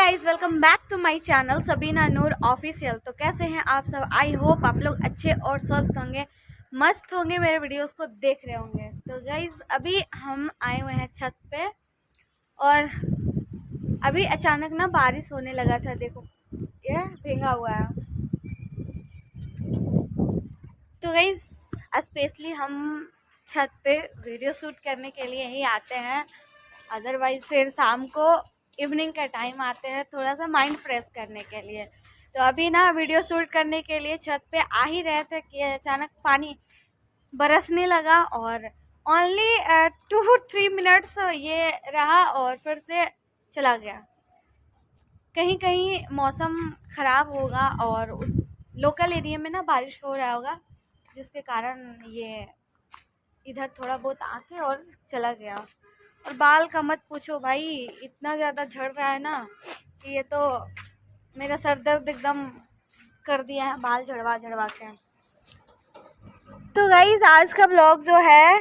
Guys, welcome back to my channel Sabina Noor official. तो कैसे हैं आप सब? आई होप आप लोग अच्छे और स्वस्थ होंगे, मस्त होंगे, मेरे वीडियोस को देख रहे होंगे। तो गाइज अभी हम आए हुए हैं छत पे और अभी अचानक ना बारिश होने लगा था। देखो ये भींगा हुआ है। तो गाइज स्पेशली हम छत पे वीडियो शूट करने के लिए ही आते हैं। अदरवाइज फिर शाम को इवनिंग का टाइम आते हैं थोड़ा सा माइंड फ्रेश करने के लिए। तो अभी ना वीडियो शूट करने के लिए छत पे आ ही रहे थे कि अचानक पानी बरसने लगा और ओनली 2-3 मिनट्स ये रहा और फिर से चला गया। कहीं कहीं मौसम ख़राब होगा और लोकल एरिया में ना बारिश हो रहा होगा, जिसके कारण ये इधर थोड़ा बहुत आके और चला गया। और बाल का मत पूछो भाई, इतना ज़्यादा झड़ रहा है ना कि ये तो मेरा सर दर्द एकदम कर दिया है बाल झड़वा झड़वा के। तो गाइज आज का ब्लॉग जो है,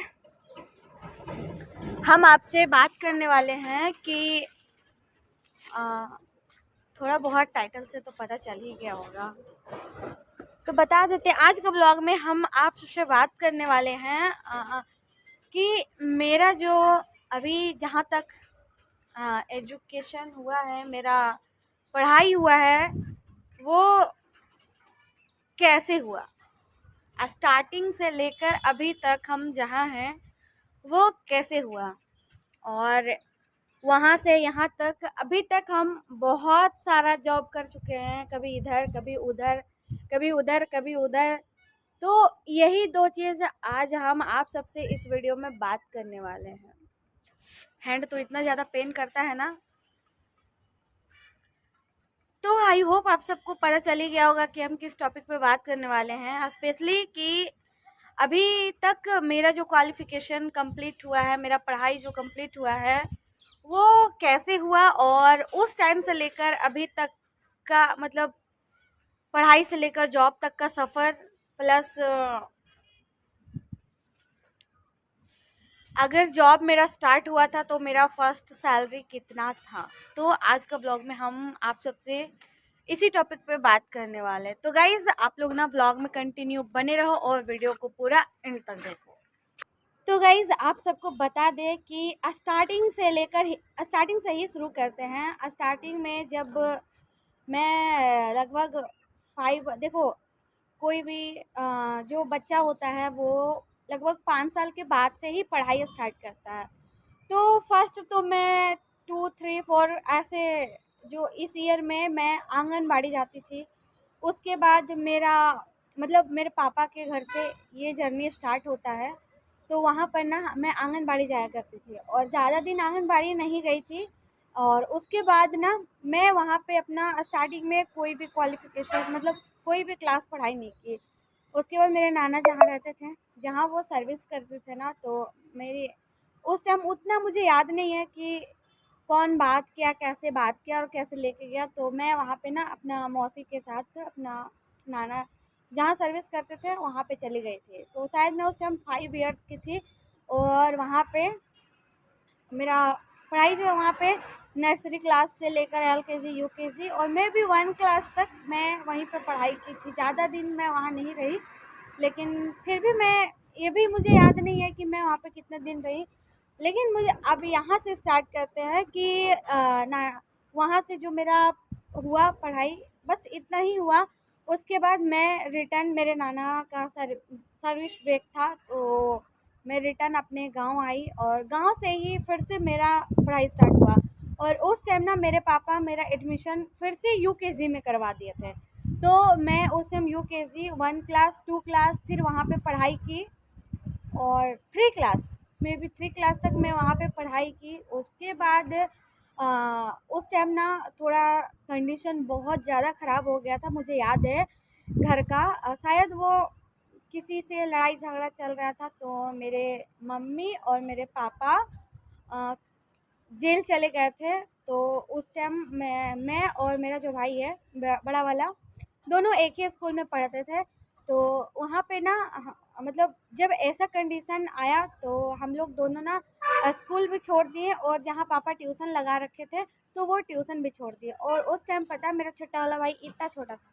हम आपसे बात करने वाले हैं कि थोड़ा बहुत टाइटल से तो पता चल ही गया होगा, तो बता देते हैं। आज का ब्लॉग में हम आपसे बात करने वाले हैं कि मेरा जो अभी जहाँ तक एजुकेशन हुआ है, मेरा पढ़ाई हुआ है, वो कैसे हुआ, स्टार्टिंग से लेकर अभी तक हम जहाँ हैं वो कैसे हुआ, और वहाँ से यहाँ तक अभी तक हम बहुत सारा जॉब कर चुके हैं, कभी इधर कभी उधर, कभी उधर कभी उधर। तो यही दो चीज़ आज हम आप सबसे इस वीडियो में बात करने वाले हैं। हैंड तो इतना ज़्यादा पेन करता है ना। तो आई होप आप सबको पता चल ही गया होगा कि हम किस टॉपिक पे बात करने वाले हैं। स्पेशली कि अभी तक मेरा जो क्वालिफ़िकेशन कंप्लीट हुआ है, मेरा पढ़ाई जो कंप्लीट हुआ है, वो कैसे हुआ, और उस टाइम से लेकर अभी तक का मतलब पढ़ाई से लेकर जॉब तक का सफ़र, प्लस अगर जॉब मेरा स्टार्ट हुआ था तो मेरा फर्स्ट सैलरी कितना था। तो आज का ब्लॉग में हम आप सबसे इसी टॉपिक पे बात करने वाले हैं। तो गाइज आप लोग ना ब्लॉग में कंटिन्यू बने रहो और वीडियो को पूरा एंड तक देखो। तो गाइज आप सबको बता दें कि स्टार्टिंग से ही शुरू करते हैं। स्टार्टिंग में जब मैं लगभग 5, देखो कोई भी जो बच्चा होता है वो लगभग 5 साल के बाद से ही पढ़ाई स्टार्ट करता है। तो फर्स्ट तो मैं 2, 3, 4 ऐसे, जो इस ईयर में मैं आंगनबाड़ी जाती थी। उसके बाद मेरा मतलब मेरे पापा के घर से ये जर्नी स्टार्ट होता है। तो वहाँ पर ना मैं आंगनबाड़ी जाया करती थी और ज़्यादा दिन आंगनबाड़ी नहीं गई थी। और उसके बाद ना मैं वहाँ पे अपना स्टार्टिंग में कोई भी क्वालिफ़िकेशन मतलब कोई भी क्लास पढ़ाई नहीं की। उसके बाद मेरे नाना जहाँ रहते थे, जहाँ वो सर्विस करते थे ना, तो मेरी उस टाइम उतना मुझे याद नहीं है कि कौन बात किया, कैसे बात किया और कैसे लेके गया। तो मैं वहाँ पे ना अपना मौसी के साथ अपना नाना जहाँ सर्विस करते थे वहाँ पे चली गई थी। तो शायद मैं उस टाइम 5 इयर्स की थी और वहाँ पे मेरा पढ़ाई जो है वहाँ पे नर्सरी क्लास से लेकर LKG UKG और मैं भी 1 क्लास तक मैं वहीं पे पढ़ाई की थी। ज़्यादा दिन मैं वहाँ नहीं रही, लेकिन फिर भी मैं, ये भी मुझे याद नहीं है कि मैं वहाँ पे कितने दिन रही। लेकिन मुझे अब यहाँ से स्टार्ट करते हैं कि ना वहाँ से जो मेरा हुआ पढ़ाई, बस इतना ही हुआ। उसके बाद मैं रिटर्न, मेरे नाना का सर्विस ब्रेक था तो मैं रिटर्न अपने गांव आई और गांव से ही फिर से मेरा पढ़ाई स्टार्ट हुआ। और उस टाइम ना मेरे पापा मेरा एडमिशन फिर से UKG में करवा दिए थे। तो मैं उस टाइम UKG 1 क्लास 2 क्लास फिर वहाँ पे पढ़ाई की और 3 क्लास, मे बी 3 क्लास तक मैं वहाँ पे पढ़ाई की। उसके बाद उस टाइम ना थोड़ा कंडीशन बहुत ज़्यादा ख़राब हो गया था, मुझे याद है घर का। शायद वो किसी से लड़ाई झगड़ा चल रहा था, तो मेरे मम्मी और मेरे पापा अ, जेल चले गए थे। तो उस टाइम मैं और मेरा जो भाई है बड़ा वाला, दोनों एक ही स्कूल में पढ़ते थे। तो वहाँ पे ना मतलब जब ऐसा कंडीशन आया तो हम लोग दोनों ना स्कूल भी छोड़ दिए और जहाँ पापा ट्यूशन लगा रखे थे तो वो ट्यूशन भी छोड़ दिए। और उस टाइम पता है मेरा छोटा वाला भाई इतना छोटा था,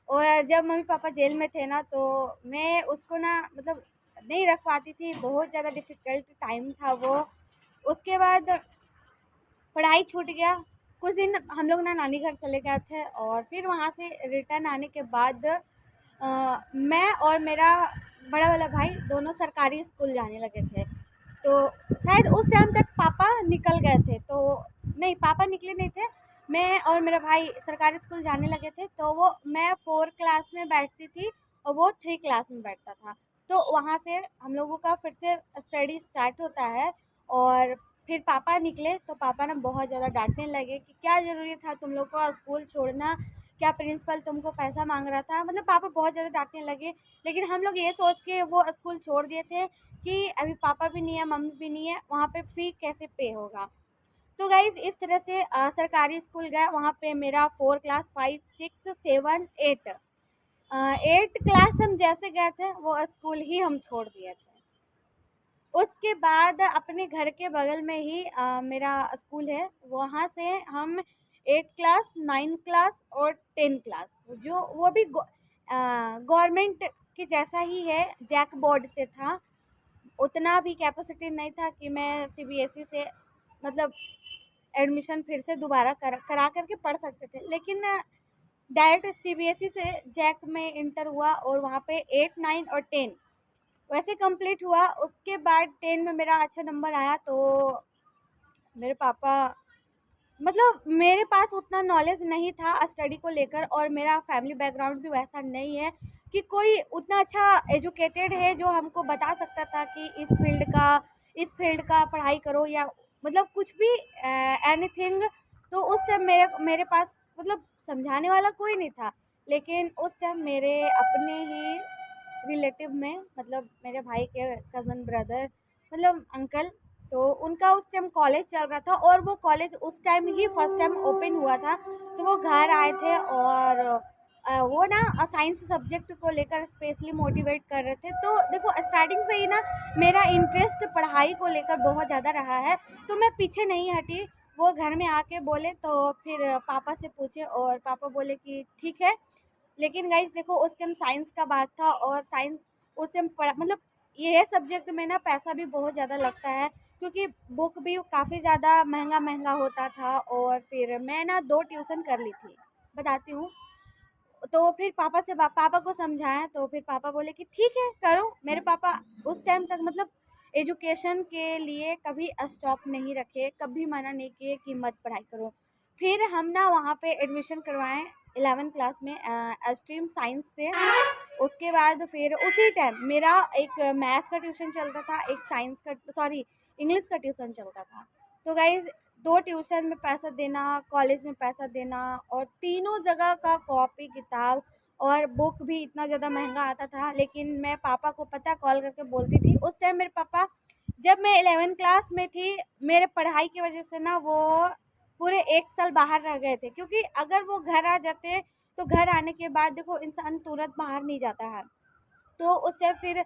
और जब मम्मी पापा जेल में थे ना तो मैं उसको ना मतलब नहीं रख पाती थी, बहुत ज़्यादा डिफ़िकल्ट टाइम था वो। उसके बाद पढ़ाई छूट गया। कुछ दिन हम लोग ना नानी घर चले गए थे और फिर वहाँ से रिटर्न आने के बाद मैं और मेरा बड़ा वाला भाई दोनों सरकारी स्कूल जाने लगे थे। तो शायद उस टाइम तक पापा निकल गए थे, तो नहीं, पापा निकले नहीं थे। मैं और मेरा भाई सरकारी स्कूल जाने लगे थे, तो वो मैं 4 क्लास में बैठती थी और वो 3 क्लास में बैठता था। तो वहाँ से हम लोगों का फिर से स्टडी स्टार्ट होता है। और फिर पापा निकले तो पापा ना बहुत ज़्यादा डाँटने लगे कि क्या ज़रूरी था तुम लोग को स्कूल छोड़ना? क्या प्रिंसिपल तुमको पैसा माँग रहा था? मतलब पापा बहुत ज़्यादा डाँटने लगे। लेकिन हम लोग ये सोच के वो स्कूल छोड़ दिए थे कि अभी पापा भी नहीं है, मम्मी भी नहीं है, वहाँ पे फ़ी कैसे पे होगा। तो गाइज़ इस तरह से सरकारी स्कूल गए, वहाँ पे मेरा 4 क्लास 5, 6, 7, 8 8 क्लास हम जैसे गए थे, वो स्कूल ही हम छोड़ दिए थे। उसके बाद अपने घर के बगल में ही मेरा स्कूल है, वहाँ से हम 8 क्लास, 9 क्लास और 10 क्लास, जो वो भी गवर्नमेंट के जैसा ही है, जैक बोर्ड से था। उतना भी कैपेसिटी नहीं था कि मैं सीबीएसई से मतलब एडमिशन फिर से दोबारा करा करके पढ़ सकते थे। लेकिन डायरेक्ट सीबीएसई से जैक में इंटर हुआ और वहाँ पे 8, 9 और 10 वैसे कंप्लीट हुआ। उसके बाद 10 में मेरा अच्छा नंबर आया तो मेरे पापा मतलब मेरे पास उतना नॉलेज नहीं था स्टडी को लेकर, और मेरा फैमिली बैकग्राउंड भी वैसा नहीं है कि कोई उतना अच्छा एजुकेटेड है जो हमको बता सकता था कि इस फील्ड का पढ़ाई करो या मतलब कुछ भी एनीथिंग। तो उस टाइम मेरे पास मतलब समझाने वाला कोई नहीं था। लेकिन उस टाइम मेरे अपने ही रिलेटिव में मतलब मेरे भाई के कज़न ब्रदर मतलब अंकल, तो उनका उस टाइम कॉलेज चल रहा था और वो कॉलेज उस टाइम ही फर्स्ट टाइम ओपन हुआ था। तो वो घर आए थे और वो ना साइंस सब्जेक्ट को लेकर स्पेशली मोटिवेट कर रहे थे। तो देखो स्टार्टिंग से ही ना मेरा इंटरेस्ट पढ़ाई को लेकर बहुत ज़्यादा रहा है, तो मैं पीछे नहीं हटी। वो घर में आके बोले तो फिर पापा से पूछे और पापा बोले कि ठीक है। लेकिन गाइस देखो उस टाइम साइंस का बात था और साइंस उस टाइम पढ़ा मतलब ये सब्जेक्ट में ना पैसा भी बहुत ज़्यादा लगता है, क्योंकि बुक भी काफ़ी ज़्यादा महंगा महंगा होता था। और फिर मैं ना 2 ट्यूशन कर ली थी, बताती हूँ। तो फिर पापा को समझाया तो फिर पापा बोले कि ठीक है करो। मेरे पापा उस टाइम तक मतलब एजुकेशन के लिए कभी स्टॉप नहीं रखे, कभी मना नहीं किए कि मत पढ़ाई करो। फिर हम ना वहाँ पे एडमिशन करवाएँ 11th क्लास में स्ट्रीम साइंस से। उसके बाद फिर उसी टाइम मेरा एक मैथ का ट्यूशन चलता था, एक साइंस का सॉरी इंग्लिश का ट्यूशन चलता था। तो गाइज़ 2 ट्यूशन में पैसा देना, कॉलेज में पैसा देना और तीनों जगह का कॉपी किताब और बुक भी इतना ज़्यादा महँगा आता था। लेकिन मैं पापा को पता कॉल करके बोलती थी। उस टाइम मेरे पापा जब मैं 11th क्लास में थी, मेरे पढ़ाई की वज़ह से ना वो पूरे 1 साल बाहर रह गए थे, क्योंकि अगर वो घर आ जाते तो घर आने के बाद देखो इंसान तुरंत बाहर नहीं जाता है। तो उस टाइम फिर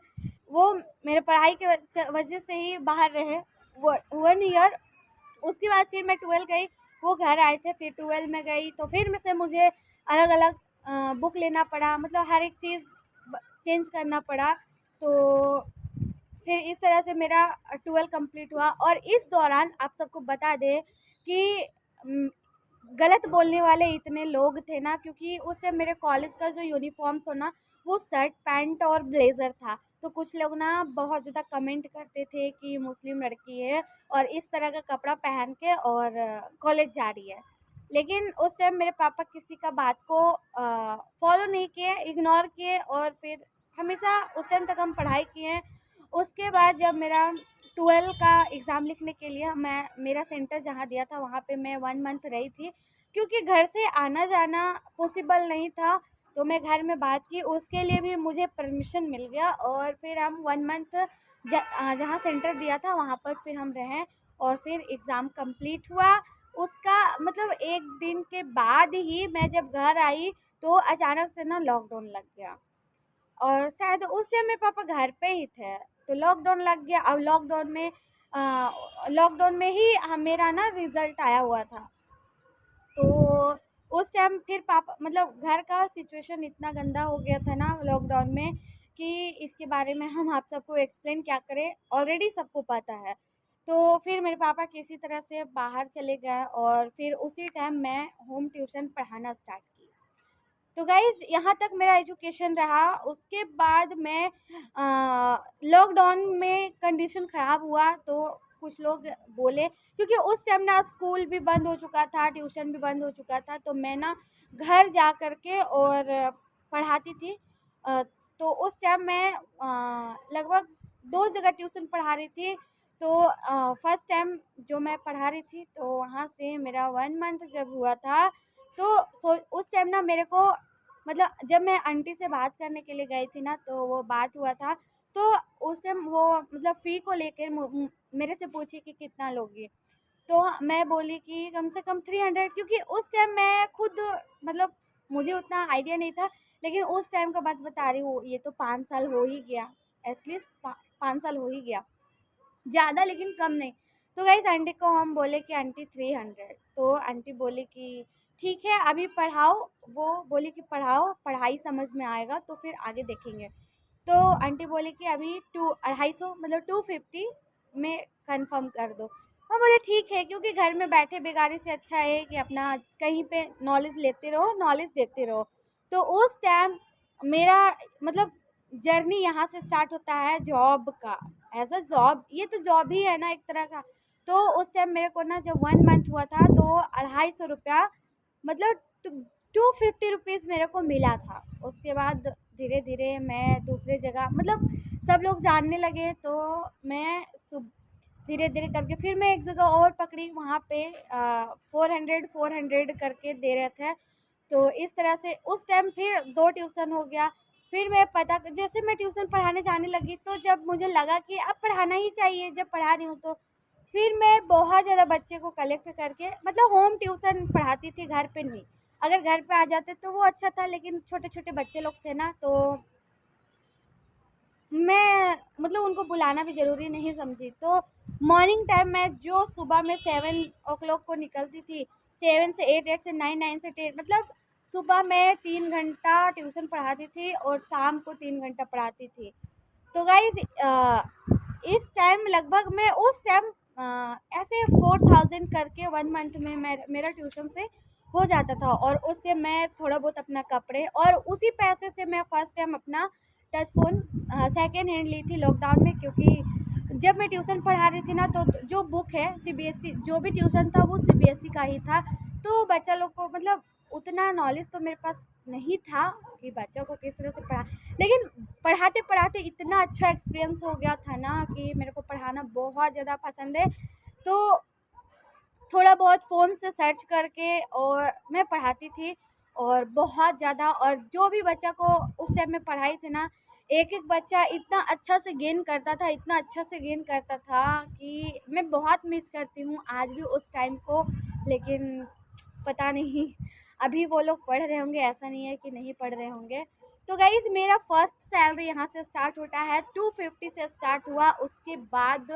वो मेरे पढ़ाई के वजह से ही बाहर रहे 1 ईयर। उसके बाद फिर मैं 12 गई, वो घर आए थे। फिर 12 में गई तो फिर में से मुझे अलग-अलग बुक लेना पड़ा, मतलब हर एक चीज़ चेंज करना पड़ा। तो फिर इस तरह से मेरा 12 कंप्लीट हुआ। और इस दौरान आप सबको बता दें कि उम, गलत बोलने वाले इतने लोग थे ना, क्योंकि उस टाइम मेरे कॉलेज का जो यूनिफ़ॉर्म था ना, वो शर्ट, पैंट और ब्लेज़र था। तो कुछ लोग ना बहुत ज़्यादा कमेंट करते थे कि मुस्लिम लड़की है और इस तरह का कपड़ा पहन के और कॉलेज जा रही है। लेकिन उस टाइम मेरे पापा किसी का बात को फ़ॉलो नहीं किए, इग्नोर किए और फिर हमेशा उस टाइम तक हम पढ़ाई किए हैं। उसके बाद जब मेरा 12 का एग्ज़ाम लिखने के लिए मेरा सेंटर जहाँ दिया था वहाँ पे मैं 1 मंथ रही थी, क्योंकि घर से आना-जाना पॉसिबल नहीं था। तो मैं घर में बात की, उसके लिए भी मुझे परमिशन मिल गया और फिर हम 1 मंथ जहाँ सेंटर दिया था वहाँ पर फिर हम रहे और फिर एग्ज़ाम कंप्लीट हुआ। उसका मतलब 1 दिन के बाद ही मैं जब घर आई तो अचानक से ना लॉकडाउन लग गया। और शायद उस टाइम मेरे पापा घर पे ही थे, तो लॉकडाउन लग गया। अब लॉकडाउन में ही मेरा ना रिज़ल्ट आया हुआ था। तो उस टाइम फिर पापा मतलब घर का सिचुएशन इतना गंदा हो गया था ना लॉकडाउन में कि इसके बारे में हम आप सबको एक्सप्लेन क्या करें, ऑलरेडी सबको पता है। तो फिर मेरे पापा किसी तरह से बाहर चले गए और फिर उसी टाइम मैं होम ट्यूशन पढ़ाना स्टार्ट की। तो गाइज़ यहाँ तक मेरा एजुकेशन रहा। उसके बाद मैं लॉकडाउन में कंडीशन ख़राब हुआ तो कुछ लोग बोले, क्योंकि उस टाइम ना स्कूल भी बंद हो चुका था, ट्यूशन भी बंद हो चुका था, तो मैं ना घर जा कर के और पढ़ाती थी। तो उस टाइम मैं लगभग 2 जगह ट्यूशन पढ़ा रही थी। तो फर्स्ट टाइम जो मैं पढ़ा रही थी तो वहाँ से मेरा 1 मंथ जब हुआ था तो उस टाइम ना मेरे को मतलब जब मैं आंटी से बात करने के लिए गई थी ना तो वो बात हुआ था। तो उस टाइम वो मतलब फ़ी को लेकर मेरे से पूछी कि कितना लोगी? तो मैं बोली कि कम से कम 300, क्योंकि उस टाइम मैं खुद मतलब मुझे उतना आइडिया नहीं था, लेकिन उस टाइम का बात बता रही हूँ, ये तो 5 साल हो ही गया, एटलीस्ट 5 साल हो ही गया। ज़्यादा लेकिन कम नहीं। तो गाइस आंटी को हम बोले कि आंटी 300, तो आंटी बोली कि ठीक है अभी पढ़ाओ। वो बोली कि पढ़ाओ, पढ़ाई समझ में आएगा तो फिर आगे देखेंगे। तो आंटी बोली कि अभी 250 मतलब 250 में कंफर्म कर दो। हम बोले ठीक है, क्योंकि घर में बैठे बेगारी से अच्छा है कि अपना कहीं पे नॉलेज लेते रहो, नॉलेज देते रहो। तो उस टाइम मेरा मतलब जर्नी यहाँ से स्टार्ट होता है जॉब का। एज़ अ जॉब, ये तो जॉब ही है ना एक तरह का। तो उस टाइम मेरे को ना जब 1 मंथ हुआ था तो 250 मतलब 250 मेरे को मिला था। उसके बाद धीरे-धीरे मैं दूसरे जगह मतलब सब लोग जानने लगे, तो मैं धीरे-धीरे करके फिर मैं एक जगह और पकड़ी, वहाँ पे 400 करके दे रहे थे। तो इस तरह से उस टाइम फिर 2 ट्यूशन हो गया। फिर मैं पता जैसे मैं ट्यूशन पढ़ाने जाने लगी तो जब मुझे लगा कि अब पढ़ाना ही चाहिए, जब पढ़ा रही हूँ तो फिर मैं बहुत ज़्यादा बच्चे को कलेक्ट करके मतलब होम ट्यूशन पढ़ाती थी, घर पे नहीं। अगर घर पे आ जाते तो वो अच्छा था, लेकिन छोटे-छोटे बच्चे लोग थे ना तो मैं मतलब उनको बुलाना भी ज़रूरी नहीं समझी। तो मॉर्निंग टाइम में जो सुबह में 7 ओ क्लॉक को निकलती थी, 7 से 8, 8 से 9, 9 से 10 मतलब सुबह मैं 3 घंटा ट्यूशन पढ़ाती थी और शाम को 3 घंटा पढ़ाती थी। तो गाइज़ इस टाइम लगभग मैं उस टाइम ऐसे 4000 करके 1 मंथ में मेरा ट्यूशन से हो जाता था, और उससे मैं थोड़ा बहुत अपना कपड़े और उसी पैसे से मैं फर्स्ट टाइम अपना टच फ़ोन सेकंड हैंड ली थी लॉकडाउन में, क्योंकि जब मैं ट्यूशन पढ़ा रही थी ना तो जो बुक है सीबीएसई, जो भी ट्यूशन था वो सीबीएसई का ही था। तो बच्चा लोग को मतलब उतना नॉलेज तो मेरे पास नहीं था कि बच्चों को किस तरह से लेकिन पढ़ाते-पढ़ाते इतना अच्छा एक्सपीरियंस हो गया था ना कि मेरे को पढ़ाना बहुत ज़्यादा पसंद है। तो थोड़ा बहुत फ़ोन से सर्च करके और मैं पढ़ाती थी, और बहुत ज़्यादा, और जो भी बच्चा को उस टाइम में पढ़ाई थी ना, एक-एक बच्चा इतना अच्छा से गेन करता था, इतना अच्छा से गेन करता था कि मैं बहुत मिस करती हूँ आज भी उस टाइम को। लेकिन पता नहीं अभी वो लोग पढ़ रहे होंगे, ऐसा नहीं है कि नहीं पढ़ रहे होंगे। तो गाइज़ मेरा फर्स्ट सैलरी यहाँ से स्टार्ट होता है, 250 से स्टार्ट हुआ। उसके बाद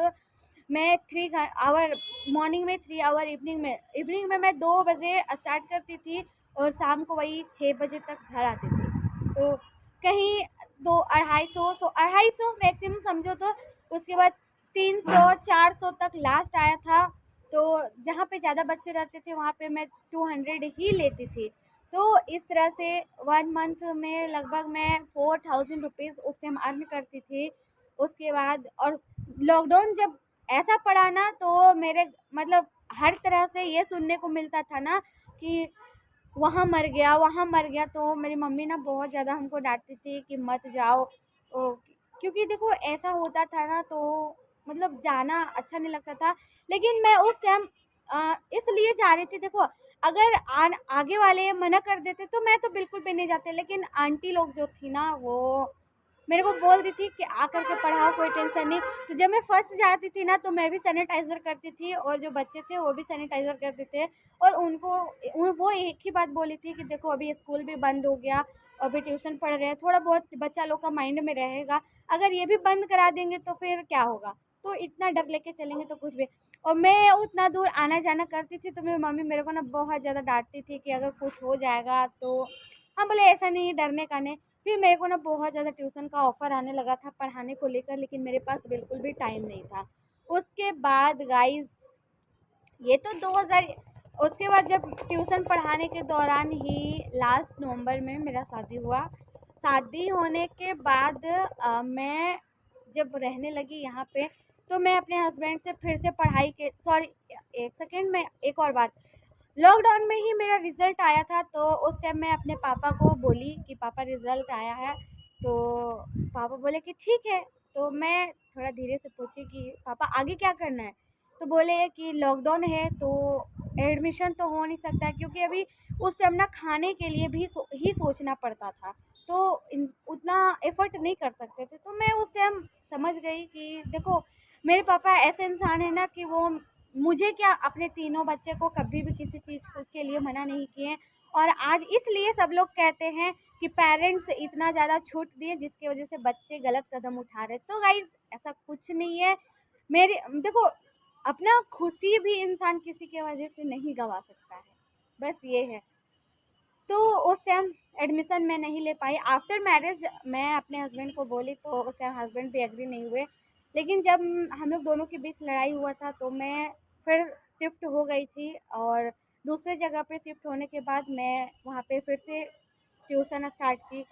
मैं 3 आवर मॉर्निंग में, 3 आवर इवनिंग में मैं 2 बजे स्टार्ट करती थी और शाम को वही 6 बजे तक घर आती थी। तो कहीं 2 250 मैक्सिमम समझो तो। उसके बाद 300 400 तक लास्ट आया था। तो जहाँ पे ज़्यादा बच्चे रहते थे वहाँ पे मैं 200 ही लेती थी। तो इस तरह से 1 मंथ में लगभग मैं 4000 रुपीज़ उस टाइम अर्न करती थी। उसके बाद और लॉकडाउन जब ऐसा पड़ा ना तो मेरे मतलब हर तरह से ये सुनने को मिलता था ना कि वहाँ मर गया, तो मेरी मम्मी ना बहुत ज़्यादा हमको डाँटती थी कि मत जाओ। ओ, क्योंकि देखो ऐसा होता था ना तो मतलब जाना अच्छा नहीं लगता था। लेकिन मैं उस टाइम इसलिए जा रही थी, देखो अगर आगे वाले मना कर देते तो मैं तो बिल्कुल भी नहीं जाती, लेकिन आंटी लोग जो थी ना वो मेरे को बोल दी थी कि आकर के पढ़ाओ, कोई टेंशन नहीं। तो जब मैं फर्स्ट जाती थी ना, तो मैं भी सैनिटाइज़र करती थी और जो बच्चे थे वो भी सैनिटाइज़र करते थे। और उनको वो एक ही बात बोली थी कि देखो अभी स्कूल भी बंद हो गया, अभी ट्यूशन पढ़ रहे हैं, थोड़ा बहुत बच्चा लोग का माइंड में रहेगा, अगर ये भी बंद करा देंगे तो फिर क्या होगा? तो इतना डर लेके चलेंगे तो कुछ भी। और मैं उतना दूर आना-जाना करती थी, तो मेरी मम्मी मेरे को ना बहुत ज़्यादा डाँटती थी कि अगर कुछ हो जाएगा तो। हम बोले ऐसा नहीं, डरने का नहीं। फिर मेरे को ना बहुत ज़्यादा ट्यूशन का ऑफ़र आने लगा था पढ़ाने को लेकर, लेकिन मेरे पास बिल्कुल भी टाइम नहीं था। उसके बाद गाइज़, ये तो 2000, उसके बाद जब ट्यूशन पढ़ाने के दौरान ही लास्ट नवंबर में मेरा शादी हुआ। शादी होने के बाद मैं जब रहने लगी यहाँ पे, तो मैं अपने हस्बैंड से फिर से पढ़ाई के सॉरी, एक सेकेंड में एक और बात। लॉकडाउन में ही मेरा रिज़ल्ट आया था, तो उस टाइम मैं अपने पापा को बोली कि पापा रिज़ल्ट आया है। तो पापा बोले कि ठीक है। तो मैं थोड़ा धीरे से पूछी कि पापा आगे क्या करना है? तो बोले कि लॉकडाउन है तो एडमिशन तो हो नहीं सकता है, क्योंकि अभी उस टाइम ना खाने के लिए भी सोचना पड़ता था। तो उतना एफर्ट नहीं कर सकते थे। तो मैं उस टाइम समझ गई कि देखो, मेरे पापा ऐसे इंसान है ना कि वो मुझे क्या, अपने तीनों बच्चे को कभी भी किसी चीज़ के लिए मना नहीं किए। और आज इसलिए सब लोग कहते हैं कि पेरेंट्स इतना ज़्यादा छूट दिए जिसकी वजह से बच्चे गलत कदम उठा रहे। तो गाइज ऐसा कुछ नहीं है। मेरे देखो, अपना खुशी भी इंसान किसी के वजह से नहीं गवा सकता है, बस ये है। तो उस टाइम एडमिशन मैं नहीं ले पाई। आफ्टर मैरिज मैं अपने हस्बैंड को बोली, तो उस टाइम हस्बैंड भी एग्री नहीं हुए। लेकिन जब हम लोग दोनों के बीच लड़ाई हुआ था, तो मैं फिर शिफ्ट हो गई थी। और दूसरे जगह पे शिफ्ट होने के बाद मैं वहाँ पे फिर से ट्यूशन स्टार्ट की।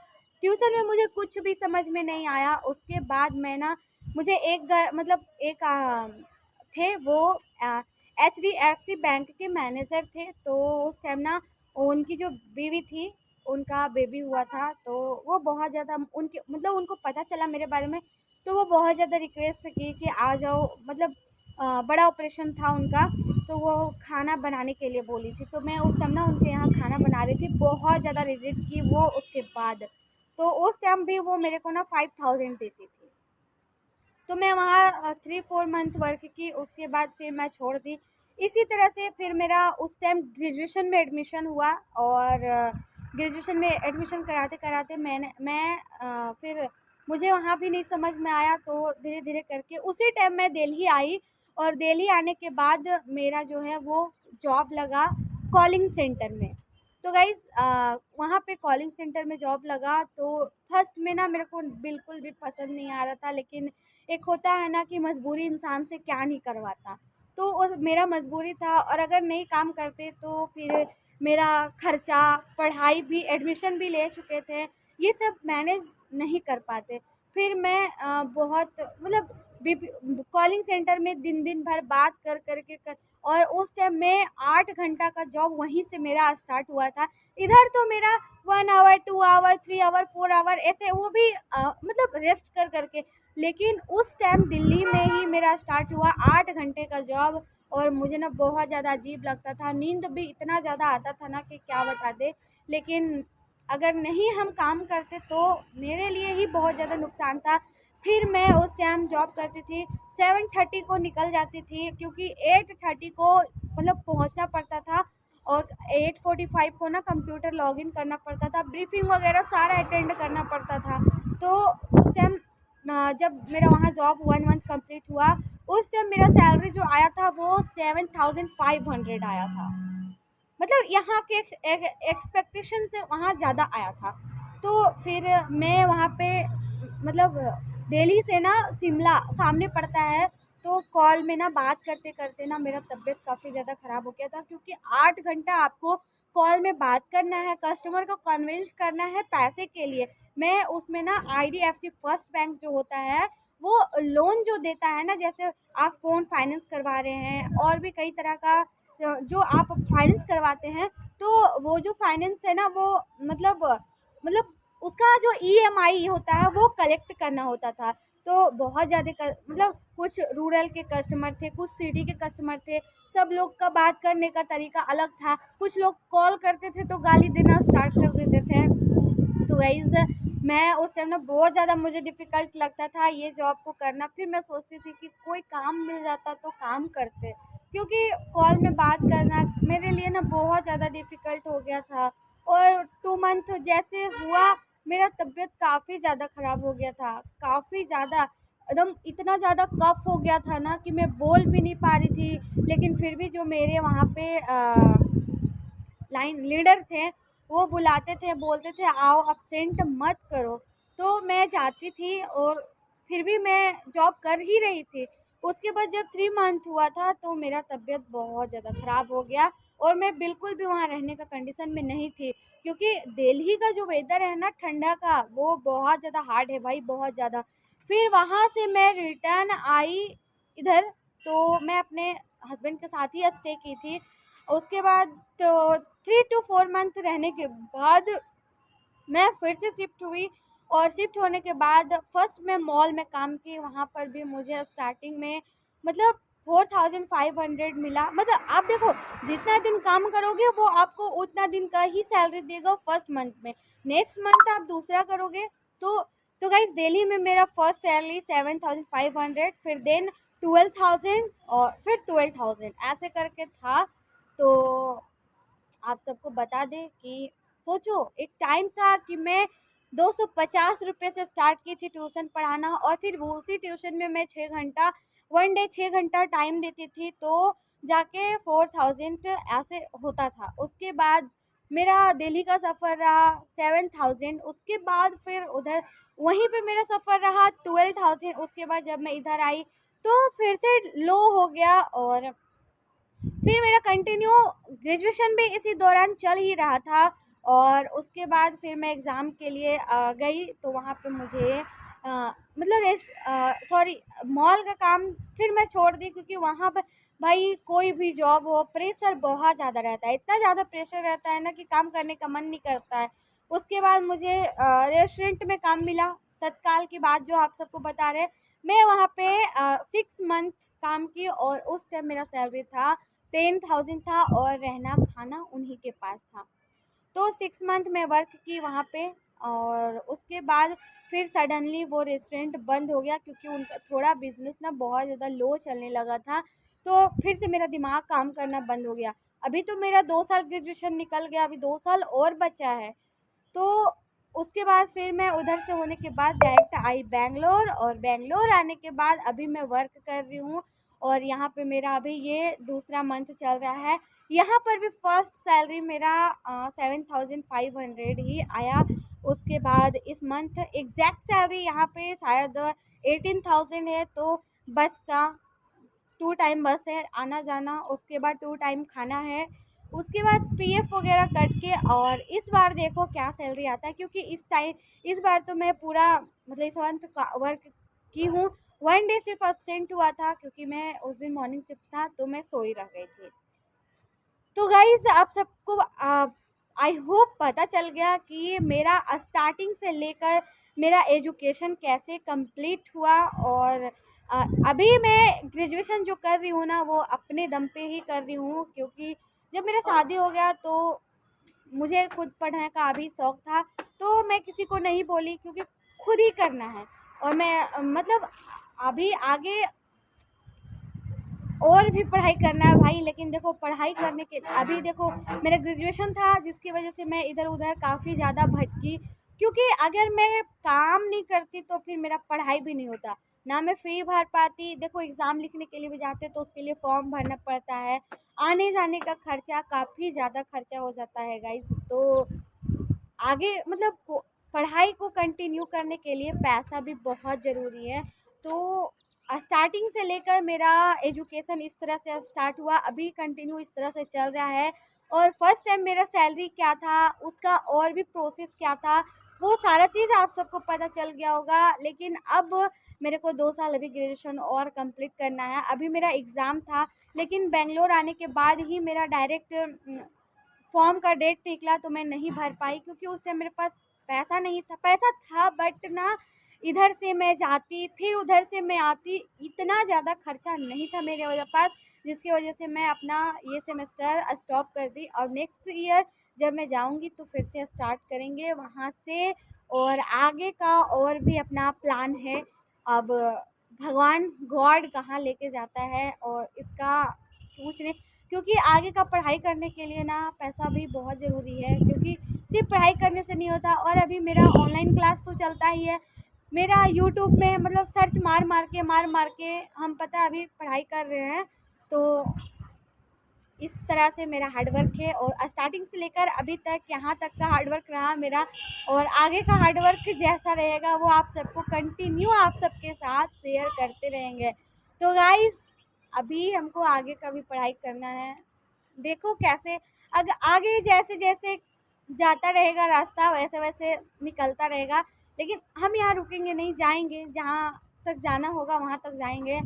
ट्यूशन में मुझे कुछ भी समझ में नहीं आया। उसके बाद मैं ना, मुझे मतलब एक थे वो एचडीएफसी बैंक के मैनेजर थे। तो उस टाइम ना उनकी जो बीवी थी, उनका बेबी हुआ था। तो वो बहुत ज़्यादा उनके मतलब उनको पता चला मेरे बारे में। तो वो बहुत ज़्यादा रिक्वेस्ट की कि आ जाओ, मतलब बड़ा ऑपरेशन था उनका। तो वो खाना बनाने के लिए बोली थी। तो मैं उस टाइम ना उनके यहाँ खाना बना रही थी, बहुत ज़्यादा रिजेक्ट की वो उसके बाद। तो उस टाइम भी वो मेरे को ना 5000 देती थी। तो मैं वहाँ 3-4 मंथ वर्क की, उसके बाद फिर मैं छोड़ दी। इसी तरह से फिर मेरा उस टाइम ग्रेजुएशन में एडमिशन हुआ। और ग्रेजुएशन में एडमिशन कराते-कराते फिर मुझे वहाँ भी नहीं समझ में आया, तो धीरे-धीरे करके उसी टाइम मैं दिल्ली आई। और दिल्ली आने के बाद मेरा जो है वो जॉब लगा कॉलिंग सेंटर में। तो गाइज़ वहाँ पे कॉलिंग सेंटर में जॉब लगा। तो फर्स्ट में ना मेरे को बिल्कुल भी पसंद नहीं आ रहा था, लेकिन एक होता है ना कि मजबूरी इंसान से क्या नहीं करवाता। तो मेरा मजबूरी था, और अगर नहीं काम करते तो फिर मेरा खर्चा, पढ़ाई भी, एडमिशन भी ले चुके थे, ये सब मैनेज नहीं कर पाते। फिर मैं बहुत मतलब कॉलिंग सेंटर में दिन दिन भर बात कर करके और उस टाइम में 8 घंटा का जॉब वहीं से मेरा स्टार्ट हुआ था। इधर तो मेरा 1 आवर, 2 आवर, 3 आवर, 4 आवर ऐसे, वो भी मतलब रेस्ट कर करके। लेकिन उस टाइम दिल्ली में ही मेरा स्टार्ट हुआ 8 घंटे का जॉब। और मुझे ना बहुत ज़्यादा अजीब लगता था, नींद भी इतना ज़्यादा आता था ना कि क्या बता दे। लेकिन अगर नहीं हम काम करते तो मेरे लिए ही बहुत ज़्यादा नुकसान था। फिर मैं उस टाइम जॉब करती थी, 7:30 को निकल जाती थी, क्योंकि 8:30 को मतलब पहुंचना पड़ता था। और 8:45 को ना कंप्यूटर लॉगिन करना पड़ता था, ब्रीफिंग वगैरह सारा अटेंड करना पड़ता था। तो उस टाइम जब मेरा वहाँ जॉब 1 मंथ कंप्लीट हुआ, उस टाइम मेरा सैलरी जो आया था वो 7500 आया था। मतलब यहाँ के एक्सपेक्टेशन से वहाँ ज़्यादा आया था। तो फिर मैं वहाँ पे मतलब दिल्ली से ना शिमला सामने पड़ता है। तो कॉल में ना बात करते-करते ना मेरा तबीयत काफ़ी ज़्यादा ख़राब हो गया था, क्योंकि 8 घंटा आपको कॉल में बात करना है, कस्टमर को कन्विंस करना है पैसे के लिए। मैं उसमें ना आईडीएफसी फर्स्ट बैंक जो होता है, वो लोन जो देता है ना, जैसे आप फ़ोन फाइनेंस करवा रहे हैं और भी कई तरह का जो आप फाइनेंस करवाते हैं, तो वो जो फाइनेंस है ना वो मतलब उसका जो ईएमआई होता है वो कलेक्ट करना होता था। तो बहुत ज़्यादा मतलब कुछ रूरल के कस्टमर थे, कुछ सिटी के कस्टमर थे, सब लोग का बात करने का तरीका अलग था। कुछ लोग कॉल करते थे तो गाली देना स्टार्ट कर देते थे। तो गाइज़ मैं उस टाइम ना बहुत ज़्यादा मुझे डिफ़िकल्ट लगता था ये जॉब को करना। फिर मैं सोचती थी कि कोई काम मिल जाता तो काम करते, क्योंकि कॉल में बात करना मेरे लिए ना बहुत ज़्यादा डिफ़िकल्ट हो गया था। और 2 मंथ जैसे हुआ, मेरा तबीयत काफ़ी ज़्यादा ख़राब हो गया था, काफ़ी ज़्यादा, एकदम इतना ज़्यादा कफ़ हो गया था ना कि मैं बोल भी नहीं पा रही थी। लेकिन फिर भी जो मेरे वहाँ पे लाइन लीडर थे, वो बुलाते थे, बोलते थे आओ अब्सेंट मत करो। तो मैं जाती थी और फिर भी मैं जॉब कर ही रही थी। उसके बाद जब 3 मंथ हुआ था तो मेरा तबीयत बहुत ज़्यादा ख़राब हो गया और मैं बिल्कुल भी वहाँ रहने का कंडीशन में नहीं थी, क्योंकि दिल्ली का जो वेदर है ना ठंडा का, वो बहुत ज़्यादा हार्ड है भाई, बहुत ज़्यादा। फिर वहाँ से मैं रिटर्न आई इधर, तो मैं अपने हस्बैंड के साथ ही स्टे की थी। उसके बाद तो 3 टू 4 मंथ रहने के बाद मैं फिर से शिफ्ट हुई। और शिफ्ट होने के बाद फर्स्ट मैं मॉल में काम की, वहाँ पर भी मुझे स्टार्टिंग में मतलब 4500 मिला। मतलब आप देखो, जितना दिन काम करोगे वो आपको उतना दिन का ही सैलरी देगा फर्स्ट मंथ में। नेक्स्ट मंथ आप दूसरा करोगे तो गाइस दिल्ली में मेरा फर्स्ट सैलरी 7500, फिर देन 12,000 और फिर 12,000 ऐसे करके था। तो आप सबको बता दें कि सोचो, एक टाइम था कि मैं 250 रुपये से स्टार्ट की थी ट्यूशन पढ़ाना, और फिर वो उसी ट्यूशन में मैं 6 घंटा, 1 डे 6 घंटा टाइम देती थी, तो जाके 4000 ऐसे होता था। उसके बाद मेरा दिल्ली का सफ़र रहा 7000, उसके बाद फिर उधर वहीं पे मेरा सफ़र रहा 12,000। उसके बाद जब मैं इधर आई तो फिर से लो हो गया। और फिर मेरा कंटिन्यू ग्रेजुएशन भी इसी दौरान चल ही रहा था। और उसके बाद फिर मैं एग्ज़ाम के लिए गई, तो वहाँ पे मुझे मतलब सॉरी, मॉल का काम फिर मैं छोड़ दी, क्योंकि वहाँ पर भाई कोई भी जॉब हो प्रेशर बहुत ज़्यादा रहता है, इतना ज़्यादा प्रेशर रहता है ना कि काम करने का मन नहीं करता है। उसके बाद मुझे रेस्टोरेंट में काम मिला, तत्काल की बात जो आप सबको बता रहे। मैं वहाँ पे 6 मंथ काम की और उस टाइम मेरा सैलरी था 10,000 था, और रहना खाना उन्हीं के पास था। तो 6 मंथ मैं वर्क की वहाँ पे। और उसके बाद फिर सडनली वो रेस्टोरेंट बंद हो गया, क्योंकि उनका थोड़ा बिजनेस ना बहुत ज़्यादा लो चलने लगा था। तो फिर से मेरा दिमाग काम करना बंद हो गया। अभी तो मेरा 2 साल ग्रेजुएशन निकल गया, अभी 2 साल और बचा है। तो उसके बाद फिर मैं उधर से होने के बाद डायरेक्ट आई बैंगलोर, और बैंगलोर आने के बाद अभी मैं वर्क कर रही हूँ। और यहाँ पे मेरा अभी ये दूसरा मंथ चल रहा है। यहाँ पर भी फर्स्ट सैलरी मेरा 7500 ही आया। उसके बाद इस मंथ एग्जैक्ट सैलरी यहाँ पे शायद 18,000 है। तो बस का 2 टाइम बस है आना जाना, उसके बाद 2 टाइम खाना है, उसके बाद पीएफ वगैरह कट के। और इस बार देखो क्या सैलरी आता है, क्योंकि इस बार तो मैं पूरा मतलब इस मंथ का वर्क की हूँ। 1 डे सिर्फ एब्सेंट हुआ था, क्योंकि मैं उस दिन मॉर्निंग शिफ्ट था तो मैं सोई रह गई थी। तो गाइस आप सबको आई होप पता चल गया कि मेरा स्टार्टिंग से लेकर मेरा एजुकेशन कैसे कंप्लीट हुआ। और अभी मैं ग्रेजुएशन जो कर रही हूँ ना, वो अपने दम पे ही कर रही हूँ, क्योंकि जब मेरा शादी हो गया तो मुझे खुद पढ़ने का अभी शौक था, तो मैं किसी को नहीं बोली, क्योंकि खुद ही करना है। और मैं मतलब अभी आगे और भी पढ़ाई करना है भाई, लेकिन देखो पढ़ाई करने के अभी देखो मेरा ग्रेजुएशन था, जिसकी वजह से मैं इधर उधर काफ़ी ज़्यादा भटकी, क्योंकि अगर मैं काम नहीं करती तो फिर मेरा पढ़ाई भी नहीं होता, ना मैं फ़ी भर पाती। देखो एग्ज़ाम लिखने के लिए भी जाते तो उसके लिए फॉर्म भरना पड़ता है, आने जाने का खर्चा काफ़ी ज़्यादा खर्चा हो जाता है गाइस। तो आगे मतलब पढ़ाई को कंटिन्यू करने के लिए पैसा भी बहुत ज़रूरी है। तो स्टार्टिंग से लेकर मेरा एजुकेशन इस तरह से स्टार्ट हुआ, अभी कंटिन्यू इस तरह से चल रहा है। और फर्स्ट टाइम मेरा सैलरी क्या था, उसका और भी प्रोसेस क्या था, वो सारा चीज़ आप सबको पता चल गया होगा। लेकिन अब मेरे को 2 साल अभी ग्रेजुएशन और कंप्लीट करना है। अभी मेरा एग्ज़ाम था, लेकिन बेंगलोर आने के बाद ही मेरा डायरेक्ट फॉर्म का डेट निकला, तो मैं नहीं भर पाई, क्योंकि उस टाइम मेरे पास पैसा नहीं था। पैसा था बट ना, इधर से मैं जाती फिर उधर से मैं आती, इतना ज़्यादा खर्चा नहीं था मेरे पास, जिसकी वजह से मैं अपना ये सेमेस्टर स्टॉप कर दी। और नेक्स्ट ईयर जब मैं जाऊंगी तो फिर से स्टार्ट करेंगे वहाँ से। और आगे का और भी अपना प्लान है। अब भगवान गॉड कहाँ लेके जाता है और इसका कुछ नहीं, क्योंकि आगे का पढ़ाई करने के लिए ना पैसा भी बहुत ज़रूरी है, क्योंकि सिर्फ पढ़ाई करने से नहीं होता। और अभी मेरा ऑनलाइन क्लास तो चलता ही है, मेरा यूट्यूब में मतलब सर्च मार मार के हम पता है अभी पढ़ाई कर रहे हैं। तो इस तरह से मेरा हार्डवर्क है, और स्टार्टिंग से लेकर अभी तक यहाँ तक का हार्डवर्क रहा मेरा, और आगे का हार्डवर्क जैसा रहेगा वो आप सबको कंटिन्यू आप सबके साथ शेयर करते रहेंगे। तो गाइस अभी हमको आगे का भी पढ़ाई करना है, देखो कैसे अगर आगे जैसे जैसे जाता रहेगा रास्ता वैसे वैसे निकलता रहेगा, लेकिन हम यहाँ रुकेंगे नहीं, जाएंगे जहाँ तक जाना होगा वहाँ तक जाएंगे।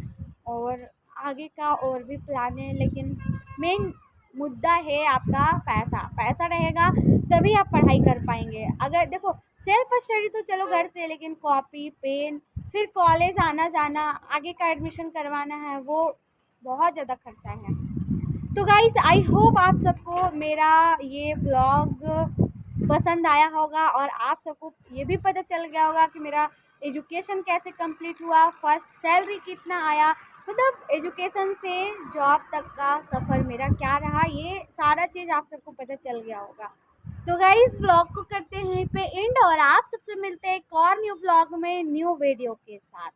और आगे का और भी प्लान है, लेकिन मेन मुद्दा है आपका पैसा। पैसा रहेगा तभी आप पढ़ाई कर पाएंगे। अगर देखो सेल्फ स्टडी तो चलो घर से, लेकिन कॉपी पेन फिर कॉलेज आना जाना आगे का एडमिशन करवाना है, वो बहुत ज़्यादा खर्चा है। तो गाइस आई होप आप सबको मेरा ये ब्लॉग पसंद आया होगा, और आप सबको ये भी पता चल गया होगा कि मेरा एजुकेशन कैसे कंप्लीट हुआ, फर्स्ट सैलरी कितना आया, मतलब एजुकेशन से जॉब तक का सफ़र मेरा क्या रहा, ये सारा चीज़ आप सबको पता चल गया होगा। तो गाइस ब्लॉग को करते हैं यहीं पे एंड, और आप सबसे मिलते हैं एक और न्यू ब्लॉग में न्यू वीडियो के साथ।